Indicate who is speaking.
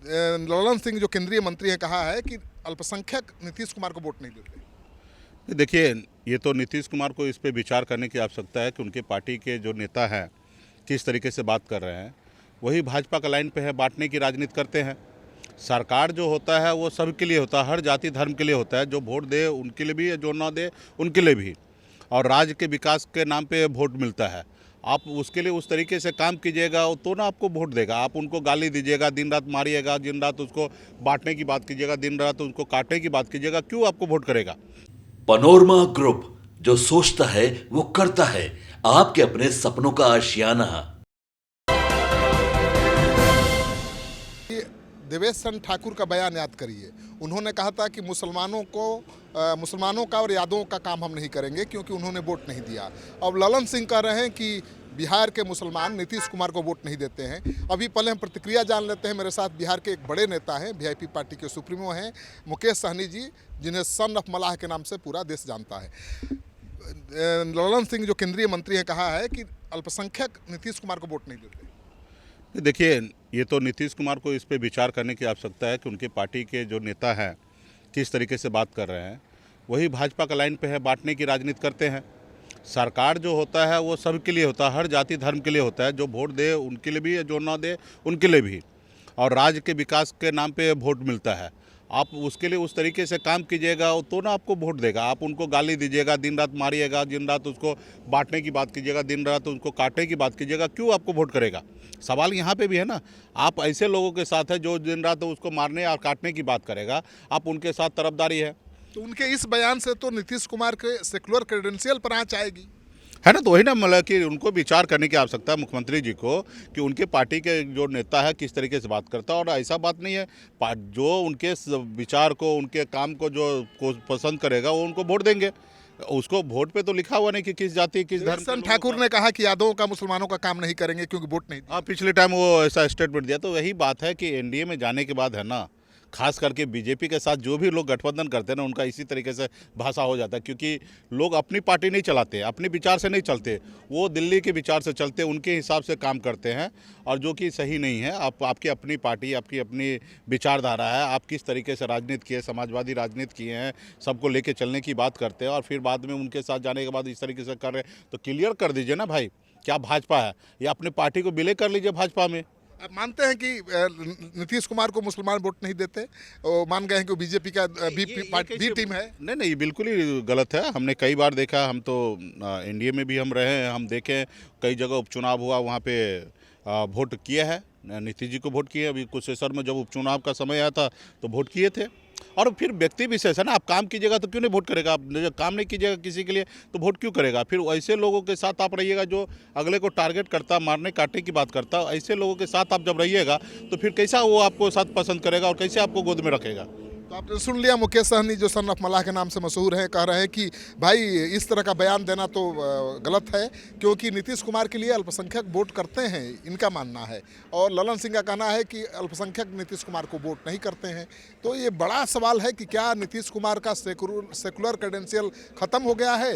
Speaker 1: ललन सिंह जो केंद्रीय मंत्री हैं कहा है कि अल्पसंख्यक नीतीश कुमार को वोट नहीं देते।
Speaker 2: देखिए, ये तो नीतीश कुमार को इस पे विचार करने की आवश्यकता है कि उनके पार्टी के जो नेता हैं किस तरीके से बात कर रहे हैं। वही भाजपा का लाइन पे है, बांटने की राजनीति करते हैं। सरकार जो होता है वो सबके लिए होता है, हर जाति धर्म के लिए होता है। जो वोट दे उनके लिए भी, जो ना दे उनके लिए भी। और राज्य के विकास के नाम पे वोट मिलता है। आप उसके लिए उस तरीके से काम कीजिएगा तो ना आपको वोट देगा। आप उनको गाली दीजिएगा, दिन रात मारिएगा, दिन रात उसको बांटने की बात कीजिएगा, दिन रात उसको काटने की बात कीजिएगा, क्यों आपको वोट करेगा?
Speaker 3: पनोरमा ग्रुप, जो सोचता है वो करता है। आपके अपने सपनों का आशियाना।
Speaker 1: देवेश चंद्र ठाकुर का बयान याद करिए। उन्होंने कहा था कि मुसलमानों का और यादवों का काम हम नहीं करेंगे क्योंकि उन्होंने वोट नहीं दिया। अब ललन सिंह कह रहे हैं कि बिहार के मुसलमान नीतीश कुमार को वोट नहीं देते हैं। अभी पहले हम प्रतिक्रिया जान लेते हैं। मेरे साथ बिहार के एक बड़े नेता हैं, वीआईपी पार्टी के सुप्रीमो हैं, मुकेश सहनी जी, जिन्हें सन ऑफ मलाह के नाम से पूरा देश जानता है। ललन सिंह जो केंद्रीय मंत्री हैं कहा है कि अल्पसंख्यक नीतीश कुमार को वोट नहीं देते।
Speaker 2: देखिए, ये तो नीतीश कुमार को इस पे विचार करने की आवश्यकता है कि उनके पार्टी के जो नेता हैं किस तरीके से बात कर रहे हैं। वही भाजपा का लाइन पे है, बांटने की राजनीति करते हैं। सरकार जो होता है वो सबके लिए होता है, हर जाति धर्म के लिए होता है। जो वोट दे उनके लिए भी, जो ना दे उनके लिए भी। और राज्य के विकास के नाम पे वोट मिलता है। आप उसके लिए उस तरीके से काम कीजिएगा तो ना आपको वोट देगा। आप उनको गाली दीजिएगा, दिन रात मारिएगा, दिन रात उसको बांटने की बात कीजिएगा, दिन रात उसको काटने की बात कीजिएगा, क्यों आपको वोट करेगा? सवाल यहाँ पे भी है ना। आप ऐसे लोगों के साथ है जो दिन रात उसको मारने और काटने की बात करेगा, आप उनके साथ तरफदारी है।
Speaker 1: तो उनके इस बयान से तो नीतीश कुमार के सेकुलर क्रेडेंशियल पर आँच आएगी,
Speaker 2: है ना। तो वही ना, मतलब कि उनको विचार करने की आवश्यकता है मुख्यमंत्री जी को कि उनके पार्टी के जो नेता है किस तरीके से बात करता है। और ऐसा बात नहीं है, जो उनके विचार को, उनके काम को जो पसंद करेगा वो उनको वोट देंगे। उसको वोट पे तो लिखा हुआ नहीं कि किस जाति किस धर्म।
Speaker 1: देवेश ठाकुर ने कहा कि यादवों का मुसलमानों का काम नहीं करेंगे क्योंकि वोट नहीं।
Speaker 2: हाँ, पिछले टाइम वो ऐसा स्टेटमेंट दिया। तो वही बात है कि एनडीए में जाने के बाद है ना, खास करके बीजेपी के साथ जो भी लोग गठबंधन करते हैं ना, उनका इसी तरीके से भाषा हो जाता है। क्योंकि लोग अपनी पार्टी नहीं चलाते, अपने विचार से नहीं चलते, वो दिल्ली के विचार से चलते, उनके हिसाब से काम करते हैं। और जो कि सही नहीं है। आपकी अपनी पार्टी, आपकी अपनी विचारधारा है। आप किस तरीके से राजनीति किए, समाजवादी राजनीति किए हैं, सबको लेके चलने की बात करते हैं। और फिर बाद में उनके साथ जाने के बाद इस तरीके से कर रहे हैं, तो क्लियर कर दीजिए ना भाई, क्या भाजपा है या अपनी पार्टी को विलय कर लीजिए भाजपा में।
Speaker 1: आप मानते हैं कि नीतीश कुमार को मुसलमान वोट नहीं देते, और मान गए हैं कि बीजेपी का भी टीम है?
Speaker 2: नहीं, बिल्कुल ही गलत है। हमने कई बार देखा, हम तो एनडीए में भी हम रहे हैं, हम देखें कई जगह उपचुनाव हुआ, वहाँ पे वोट किया है, नीतीश जी को वोट किए। अभी कुशेश्वर में जब उपचुनाव का समय आया था तो वोट किए थे। और फिर व्यक्ति विशेष है ना, आप काम कीजिएगा तो क्यों नहीं वोट करेगा? आप जब काम नहीं कीजिएगा किसी के लिए तो वोट क्यों करेगा? फिर ऐसे लोगों के साथ आप रहिएगा जो अगले को टारगेट करता, मारने काटने की बात करता। ऐसे लोगों के साथ आप जब रहिएगा तो फिर कैसा वो आपको साथ पसंद करेगा और कैसे आपको गोद में रखेगा?
Speaker 1: तो आपने सुन लिया, मुकेश सहनी जो सन ऑफ मलाह के नाम से मशहूर हैं, कह रहे हैं कि भाई इस तरह का बयान देना तो गलत है क्योंकि नीतीश कुमार के लिए अल्पसंख्यक वोट करते हैं, इनका मानना है। और ललन सिंह का कहना है कि अल्पसंख्यक नीतीश कुमार को वोट नहीं करते हैं। तो ये बड़ा सवाल है कि क्या नीतीश कुमार का सेकुलर क्रेडेंशियल खत्म हो गया है?